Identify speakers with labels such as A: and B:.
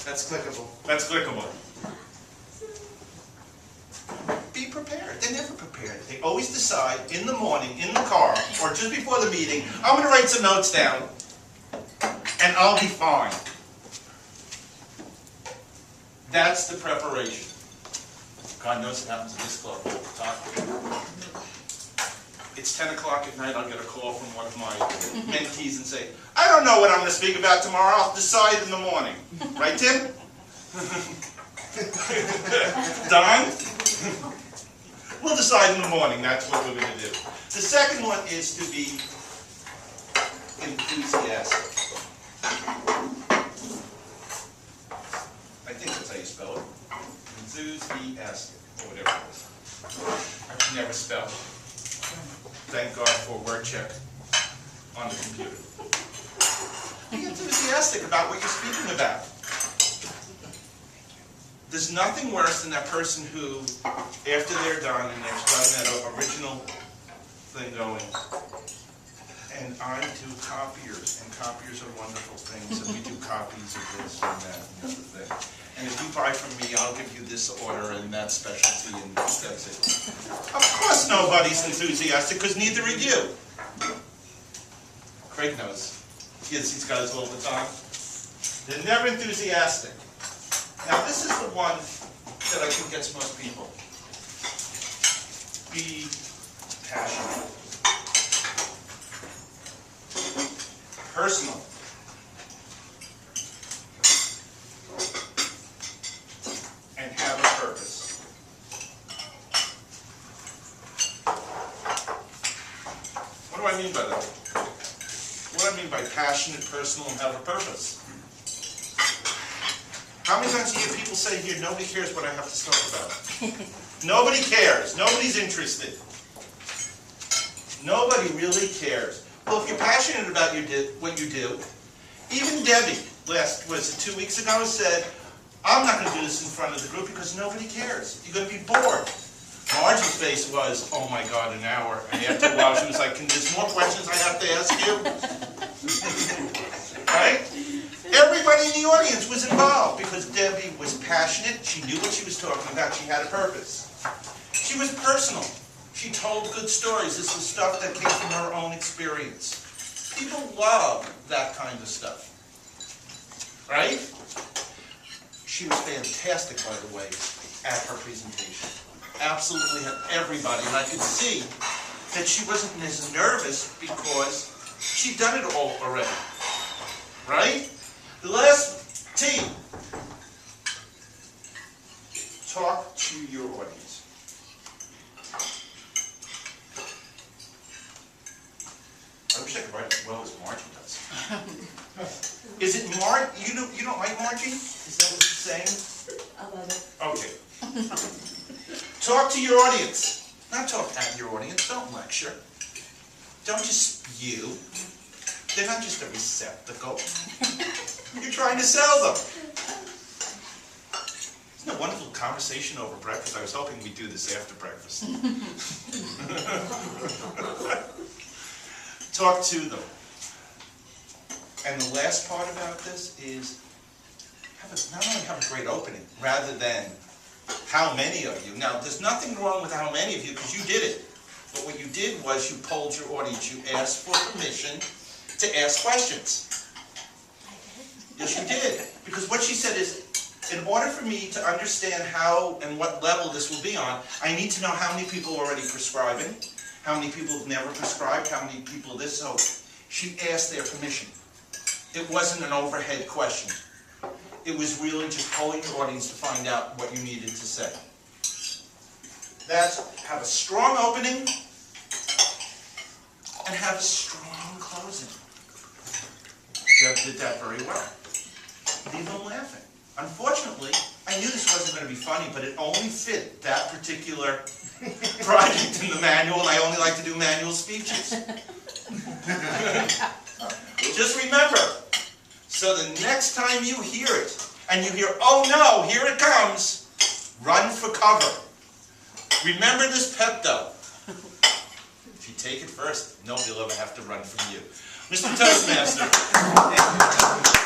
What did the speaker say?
A: That's clickable.
B: That's clickable. Be prepared. They're never prepared. They always decide in the morning, in the car, or just before the meeting, I'm going to write some notes down, and I'll be fine. That's the preparation. God knows it happens in this club all the time. It's 10 o'clock at night, I'll get a call from one of my mentees and say, I don't know what I'm going to speak about tomorrow, I'll decide in the morning. Right, Tim? Don? We'll decide in the morning, that's what we're going to do. The second one is to be enthusiastic. I think that's how you spell it. Enthusiastic, or whatever it is. I can never spell. Thank God for word check on the computer. Be enthusiastic about what you're speaking about. There's nothing worse than that person who, after they're done and they've done that original thing going, and I do copiers, and copiers are wonderful things, and we do copies of this and that and the other thing. And if you buy from me, I'll give you this order and that specialty, and that's it. Of course nobody's enthusiastic, because neither are you. Craig knows. He he's got us all the time. They're never enthusiastic. Now this is the one that I think gets most people. Be passionate. Personal. And have a purpose. What do I mean by that? What do I mean by passionate, personal, and have a purpose? How many times do you hear people say here, nobody cares what I have to talk about? Nobody cares. Nobody's interested. Nobody really cares. Well, if you're passionate about what you do, even Debbie, was it 2 weeks ago, said, I'm not going to do this in front of the group because nobody cares. You're going to be bored. Margie's face was, oh my God, an hour. And after a while, she was like, there's more questions I have to ask you? Right? Everybody in the audience was involved because Debbie was passionate. She knew what she was talking about. She had a purpose. She was personal. She told good stories. This was stuff that came from her own experience. People love that kind of stuff. Right? She was fantastic, by the way, at her presentation. Absolutely had everybody. And I could see that she wasn't as nervous because she'd done it all already. Right? The last T. Talk to your audience. I wish I could write as well as Margie does. Is it you don't like Margie? Is that what you're saying?
C: I love it.
B: Okay. Talk to your audience. Not talk at your audience. Don't lecture. Don't just spew. They're not just a receptacle. You're trying to sell them. Isn't it a wonderful conversation over breakfast? I was hoping we'd do this after breakfast. Talk to them. And the last part about this is not only have a great opening, rather than how many of you. Now, there's nothing wrong with how many of you, because you did it. But what you did was you polled your audience. You asked for permission to ask questions. Yes, you did. Because what she said is, in order for me to understand how and what level this will be on, I need to know how many people are already prescribing, how many people have never prescribed, how many people this. So she asked their permission. It wasn't an overhead question. It was really just polling your audience to find out what you needed to say. That's have a strong opening and have a strong closing. Deb did that very well. Leave them laughing. Unfortunately, I knew this wasn't going to be funny, but it only fit that particular project in the manual, and I only like to do manual speeches. Just remember, so the next time you hear it, and you hear, oh no, here it comes, run for cover. Remember this Pepto. If you take it first, nobody will ever have to run from you. Mr. Toastmaster.